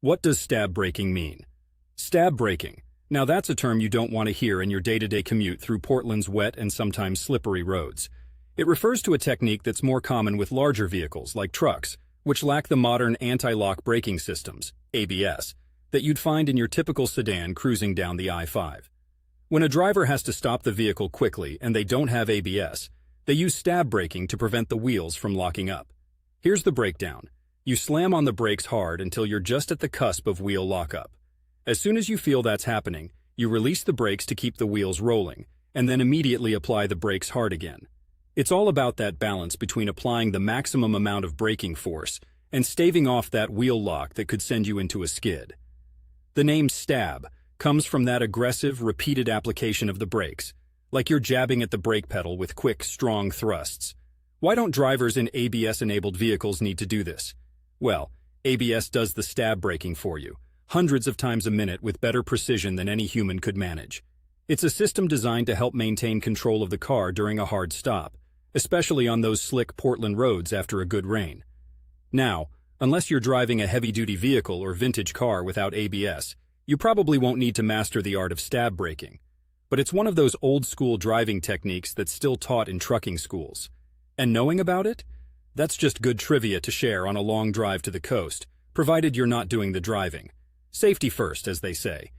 What does stab braking mean? Stab braking. Now that's a term you don't want to hear in your day-to-day commute through Portland's wet and sometimes slippery roads. It refers to a technique that's more common with larger vehicles, like trucks, which lack the modern anti-lock braking systems, ABS, that you'd find in your typical sedan cruising down the I-5. When a driver has to stop the vehicle quickly and they don't have ABS, they use stab braking to prevent the wheels from locking up. Here's the breakdown. You slam on the brakes hard until you're just at the cusp of wheel lockup. As soon as you feel that's happening, you release the brakes to keep the wheels rolling, and then immediately apply the brakes hard again. It's all about that balance between applying the maximum amount of braking force and staving off that wheel lock that could send you into a skid. The name stab comes from that aggressive, repeated application of the brakes, like you're jabbing at the brake pedal with quick, strong thrusts. Why don't drivers in ABS-enabled vehicles need to do this? Well, ABS does the stab braking for you, hundreds of times a minute with better precision than any human could manage. It's a system designed to help maintain control of the car during a hard stop, especially on those slick Portland roads after a good rain. Now, unless you're driving a heavy-duty vehicle or vintage car without ABS, you probably won't need to master the art of stab braking. But it's one of those old-school driving techniques that's still taught in trucking schools. And knowing about it? That's just good trivia to share on a long drive to the coast, provided you're not doing the driving. Safety first, as they say.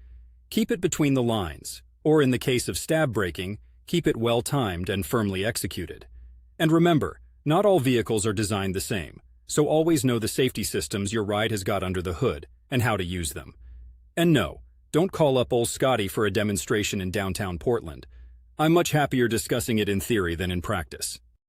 Keep it between the lines, or in the case of stab braking, keep it well-timed and firmly executed. And remember, not all vehicles are designed the same, so always know the safety systems your ride has got under the hood and how to use them. And no, don't call up old Scotty for a demonstration in downtown Portland. I'm much happier discussing it in theory than in practice.